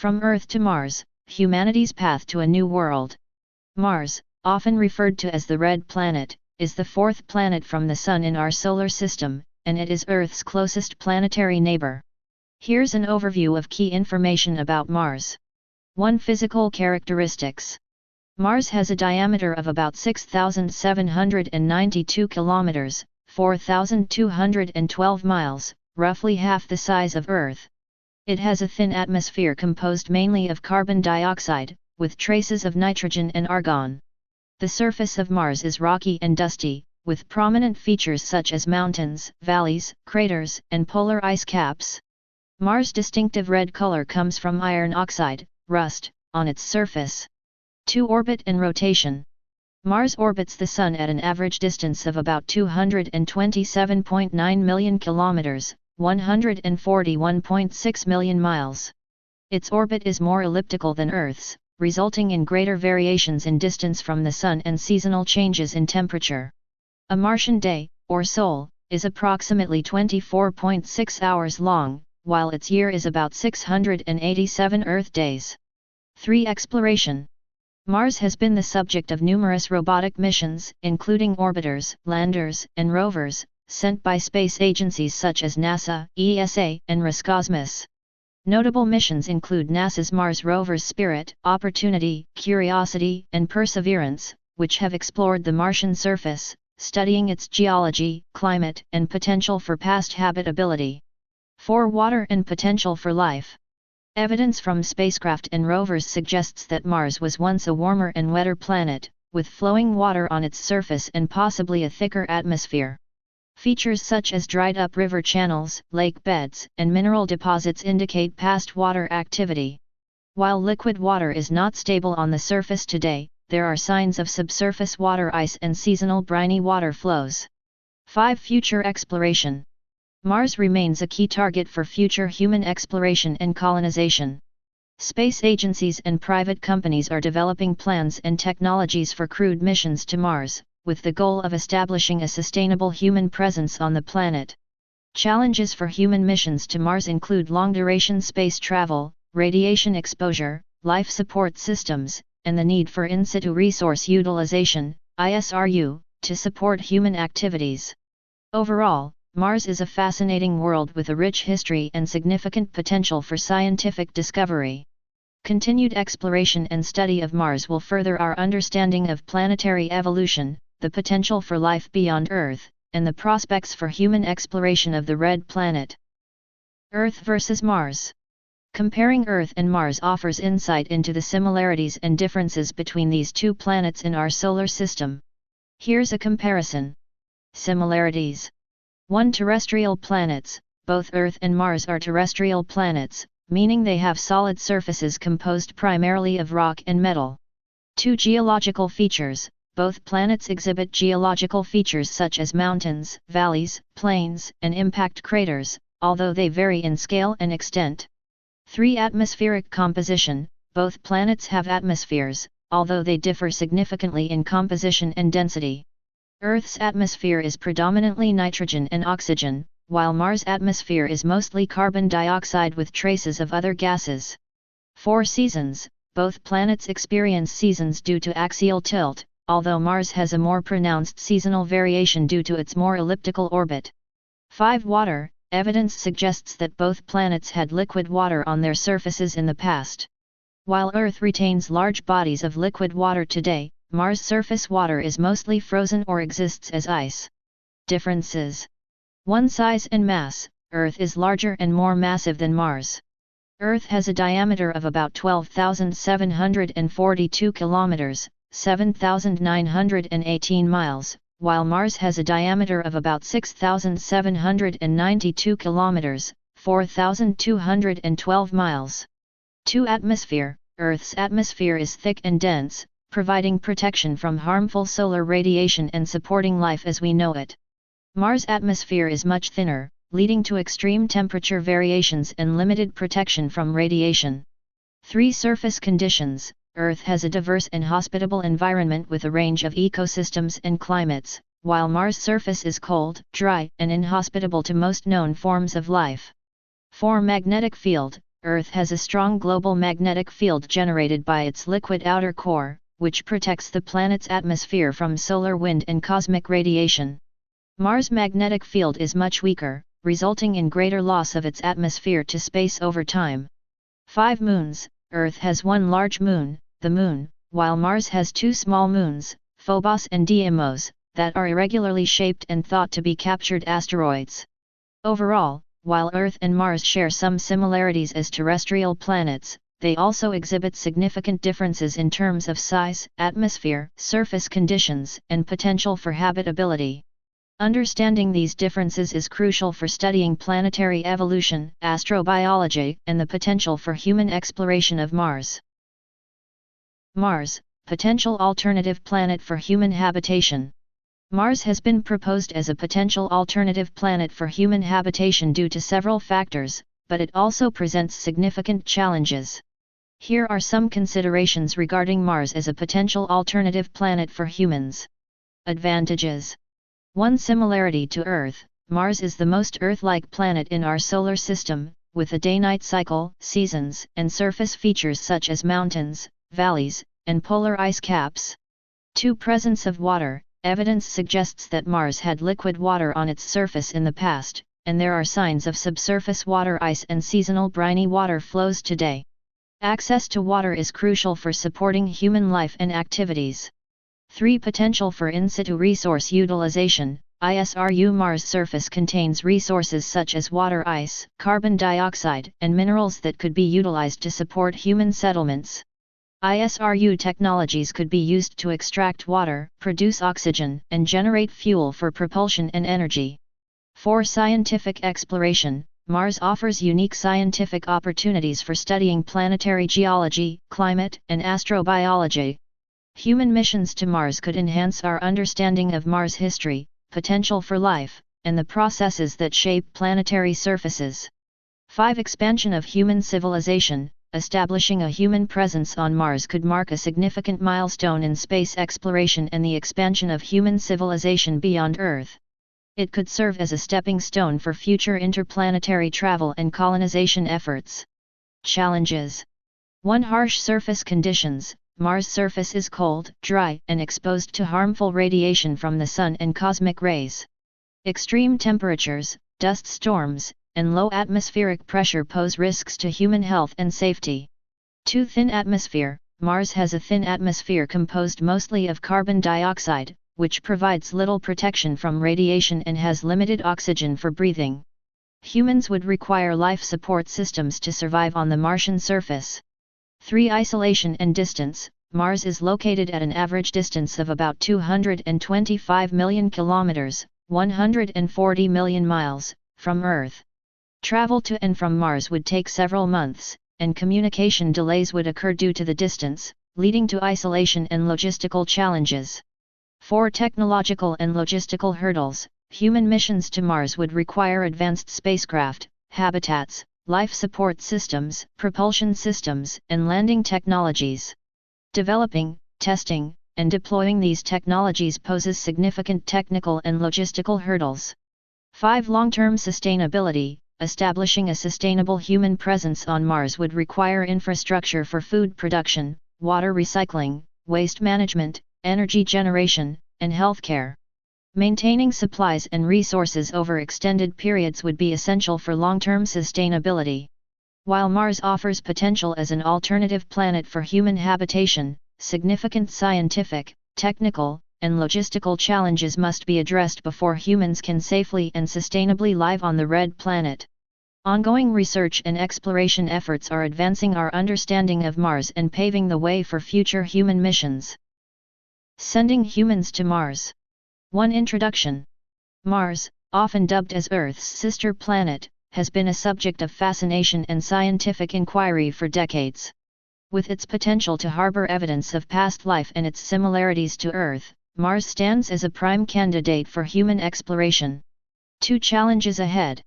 From Earth to Mars, humanity's path to a new world. Mars, often referred to as the Red Planet, is the fourth planet from the Sun in our solar system, and it is Earth's closest planetary neighbor. Here's an overview of key information about Mars. 1. Physical characteristics. Mars has a diameter of about 6,792 kilometers, 4,212 miles, roughly half the size of Earth. It has a thin atmosphere composed mainly of carbon dioxide, with traces of nitrogen and argon. The surface of Mars is rocky and dusty, with prominent features such as mountains, valleys, craters, and polar ice caps. Mars' distinctive red color comes from iron oxide, rust, on its surface. 2. Orbit and rotation. Mars orbits the Sun at an average distance of about 227.9 million kilometers, 141.6 million miles. Its orbit is more elliptical than Earth's, resulting in greater variations in distance from the Sun and seasonal changes in temperature. A Martian day, or sol, is approximately 24.6 hours long, while its year is about 687 Earth days. 3. Exploration. Mars has been the subject of numerous robotic missions, including orbiters, landers, and rovers, sent by space agencies such as NASA, ESA, and Roscosmos. Notable missions include NASA's Mars rovers Spirit, Opportunity, Curiosity, and Perseverance, which have explored the Martian surface, studying its geology, climate, and potential for past habitability. 4. Water and potential for life. Evidence from spacecraft and rovers suggests that Mars was once a warmer and wetter planet, with flowing water on its surface and possibly a thicker atmosphere. Features such as dried-up river channels, lake beds, and mineral deposits indicate past water activity. While liquid water is not stable on the surface today, there are signs of subsurface water ice and seasonal briny water flows. 5. Future exploration. Mars remains a key target for future human exploration and colonization. Space agencies and private companies are developing plans and technologies for crewed missions to Mars, with the goal of establishing a sustainable human presence on the planet. Challenges for human missions to Mars include long-duration space travel, radiation exposure, life support systems, and the need for in-situ resource utilization, ISRU, to support human activities. Overall, Mars is a fascinating world with a rich history and significant potential for scientific discovery. Continued exploration and study of Mars will further our understanding of planetary evolution, the potential for life beyond Earth, and the prospects for human exploration of the Red Planet. Earth versus Mars. Comparing Earth and Mars offers insight into the similarities and differences between these two planets in our solar system. Here's a comparison. Similarities. 1. Terrestrial planets. Both Earth and Mars are terrestrial planets, meaning they have solid surfaces composed primarily of rock and metal. 2. Geological features. Both planets exhibit geological features such as mountains, valleys, plains, and impact craters, although they vary in scale and extent. 3. Atmospheric composition. Both planets have atmospheres, although they differ significantly in composition and density. Earth's atmosphere is predominantly nitrogen and oxygen, while Mars' atmosphere is mostly carbon dioxide with traces of other gases. 4. Seasons. Both planets experience seasons due to axial tilt, although Mars has a more pronounced seasonal variation due to its more elliptical orbit. 5. Water. Evidence suggests that both planets had liquid water on their surfaces in the past. While Earth retains large bodies of liquid water today, Mars' surface water is mostly frozen or exists as ice. Differences. 1. Size and mass. Earth is larger and more massive than Mars. Earth has a diameter of about 12,742 kilometers, 7,918 miles, while Mars has a diameter of about 6,792 kilometers, 4,212 miles. 2. Atmosphere. Earth's atmosphere is thick and dense, providing protection from harmful solar radiation and supporting life as we know it. Mars' atmosphere is much thinner, leading to extreme temperature variations and limited protection from radiation. 3. Surface conditions. Earth has a diverse and hospitable environment with a range of ecosystems and climates, while Mars' surface is cold, dry, and inhospitable to most known forms of life. 4. Magnetic field. Earth has a strong global magnetic field generated by its liquid outer core, which protects the planet's atmosphere from solar wind and cosmic radiation. Mars' magnetic field is much weaker, resulting in greater loss of its atmosphere to space over time. 5 moons. Earth has one large moon, the Moon, while Mars has 2 small moons, Phobos and Deimos, that are irregularly shaped and thought to be captured asteroids. Overall, while Earth and Mars share some similarities as terrestrial planets, they also exhibit significant differences in terms of size, atmosphere, surface conditions, and potential for habitability. Understanding these differences is crucial for studying planetary evolution, astrobiology, and the potential for human exploration of Mars. Mars, potential alternative planet for human habitation. Mars has been proposed as a potential alternative planet for human habitation due to several factors, but it also presents significant challenges. Here are some considerations regarding Mars as a potential alternative planet for humans. Advantages. 1. Similarity to Earth. Mars is the most Earth-like planet in our solar system, with a day-night cycle, seasons, and surface features such as mountains, valleys, and polar ice caps. 2. Presence of water. Evidence suggests that Mars had liquid water on its surface in the past, and there are signs of subsurface water ice and seasonal briny water flows today. Access to water is crucial for supporting human life and activities. 3. Potential for in-situ resource utilization. ISRU Mars' surface contains resources such as water ice, carbon dioxide, and minerals that could be utilized to support human settlements. ISRU technologies could be used to extract water, produce oxygen, and generate fuel for propulsion and energy. 4. Scientific exploration. Mars offers unique scientific opportunities for studying planetary geology, climate, and astrobiology. Human missions to Mars could enhance our understanding of Mars' history, potential for life, and the processes that shape planetary surfaces. 5. Expansion of human civilization. Establishing a human presence on Mars could mark a significant milestone in space exploration and the expansion of human civilization beyond Earth. It could serve as a stepping stone for future interplanetary travel and colonization efforts. Challenges. 1. Harsh surface conditions. Mars' surface is cold, dry, and exposed to harmful radiation from the Sun and cosmic rays. Extreme temperatures, dust storms, and low atmospheric pressure pose risks to human health and safety. 2. Thin atmosphere. Mars has a thin atmosphere composed mostly of carbon dioxide, which provides little protection from radiation and has limited oxygen for breathing. Humans would require life support systems to survive on the Martian surface. 3. Isolation and distance. Mars is located at an average distance of about 225 million kilometers, 140 million miles, from Earth. Travel to and from Mars would take several months, and communication delays would occur due to the distance, leading to isolation and logistical challenges. 4. Technological and logistical hurdles. Human missions to Mars would require advanced spacecraft, habitats, life support systems, propulsion systems, and landing technologies. Developing, testing, and deploying these technologies poses significant technical and logistical hurdles. 5. Long-term sustainability. Establishing a sustainable human presence on Mars would require infrastructure for food production, water recycling, waste management, energy generation, and healthcare. Maintaining supplies and resources over extended periods would be essential for long-term sustainability. While Mars offers potential as an alternative planet for human habitation, significant scientific, technical, and logistical challenges must be addressed before humans can safely and sustainably live on the red planet. Ongoing research and exploration efforts are advancing our understanding of Mars and paving the way for future human missions. Sending humans to Mars. 1. Introduction. Mars, often dubbed as Earth's sister planet, has been a subject of fascination and scientific inquiry for decades. With its potential to harbor evidence of past life and its similarities to Earth, Mars stands as a prime candidate for human exploration. 2. Challenges ahead.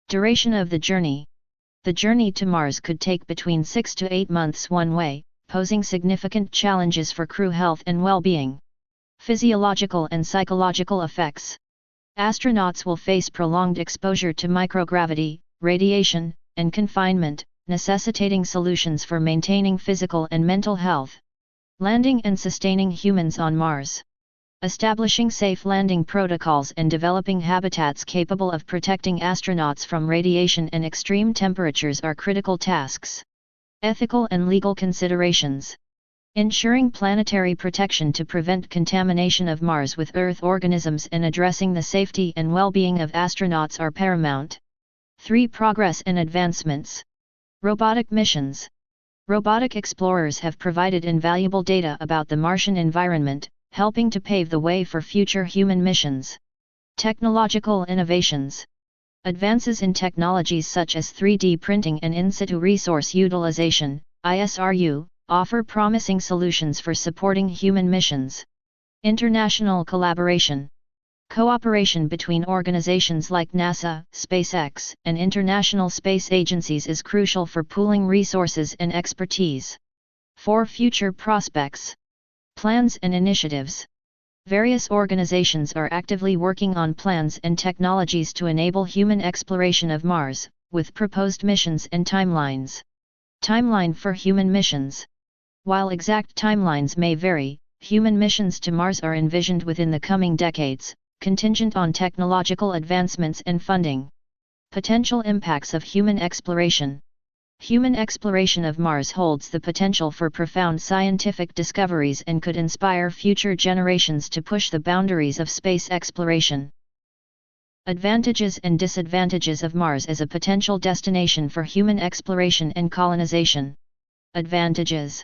Duration of the journey. The journey to Mars could take between 6 to 8 months one way, posing significant challenges for crew health and well-being. Physiological and psychological effects. Astronauts will face prolonged exposure to microgravity, radiation, and confinement, necessitating solutions for maintaining physical and mental health. Landing and sustaining humans on Mars. Establishing safe landing protocols and developing habitats capable of protecting astronauts from radiation and extreme temperatures are critical tasks. Ethical and legal considerations. Ensuring planetary protection to prevent contamination of Mars with Earth organisms and addressing the safety and well-being of astronauts are paramount. 3. Progress and advancements. Robotic missions. Robotic explorers have provided invaluable data about the Martian environment, helping to pave the way for future human missions. Technological innovations. Advances in technologies such as 3D printing and in-situ resource utilization, ISRU, offer promising solutions for supporting human missions. International collaboration. Cooperation between organizations like NASA, SpaceX, and international space agencies is crucial for pooling resources and expertise. 4. Future prospects. Plans and initiatives. Various organizations are actively working on plans and technologies to enable human exploration of Mars, with proposed missions and timelines. Timeline for human missions. While exact timelines may vary, human missions to Mars are envisioned within the coming decades, contingent on technological advancements and funding. Potential impacts of human exploration. Human exploration of Mars holds the potential for profound scientific discoveries and could inspire future generations to push the boundaries of space exploration. Advantages and disadvantages of Mars as a potential destination for human exploration and colonization. Advantages.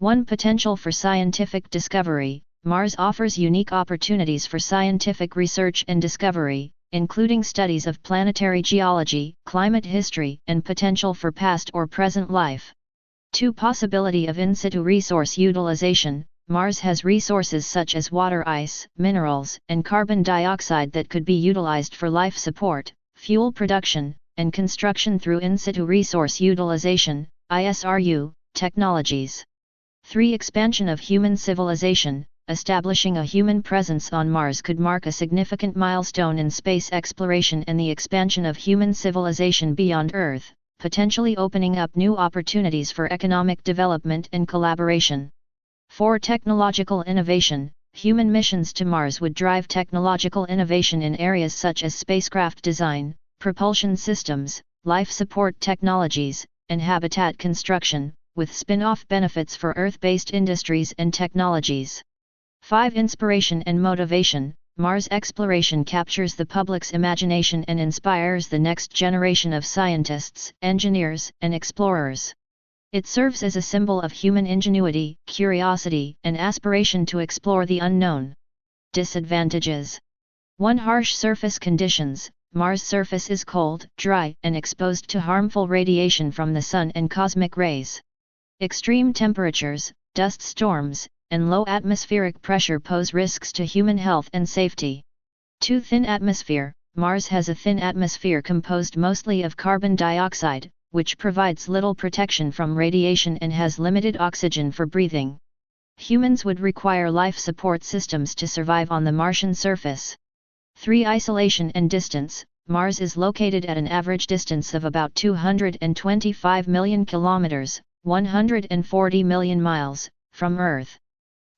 1. Potential for scientific discovery. Mars offers unique opportunities for scientific research and discovery, including studies of planetary geology, climate history, and potential for past or present life. 2. Possibility of in-situ resource utilization. Mars has resources such as water ice, minerals, and carbon dioxide that could be utilized for life support, fuel production, and construction through in-situ resource utilization, ISRU, technologies. 3. Expansion of human civilization. Establishing a human presence on Mars could mark a significant milestone in space exploration and the expansion of human civilization beyond Earth, potentially opening up new opportunities for economic development and collaboration. 4. Technological innovation. Human missions to Mars would drive technological innovation in areas such as spacecraft design, propulsion systems, life support technologies, and habitat construction, with spin-off benefits for Earth-based industries and technologies. 5. Inspiration and motivation. Mars exploration captures the public's imagination and inspires the next generation of scientists, engineers, and explorers. It serves as a symbol of human ingenuity, curiosity, and aspiration to explore the unknown. Disadvantages. 1. Harsh surface conditions. Mars' surface is cold, dry, and exposed to harmful radiation from the Sun and cosmic rays. Extreme temperatures, dust storms, and low atmospheric pressure pose risks to human health and safety. 2. Thin atmosphere. Mars has a thin atmosphere composed mostly of carbon dioxide, which provides little protection from radiation and has limited oxygen for breathing. Humans would require life support systems to survive on the Martian surface. 3. Isolation and distance. Mars is located at an average distance of about 225 million kilometers, 140 million miles, from Earth.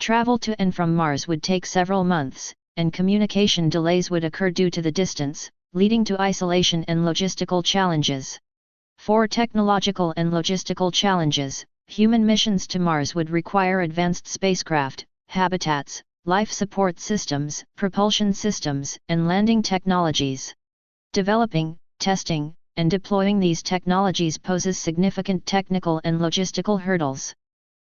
Travel to and from Mars would take several months, and communication delays would occur due to the distance, leading to isolation and logistical challenges. 4. Technological and logistical challenges. Human missions to Mars would require advanced spacecraft, habitats, life support systems, propulsion systems, and landing technologies. Developing, testing, and deploying these technologies poses significant technical and logistical hurdles.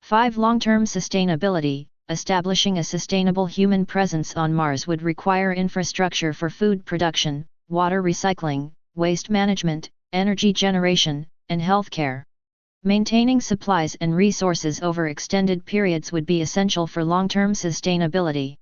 5. Long-term sustainability. Establishing a sustainable human presence on Mars would require infrastructure for food production, water recycling, waste management, energy generation, and healthcare. Maintaining supplies and resources over extended periods would be essential for long-term sustainability.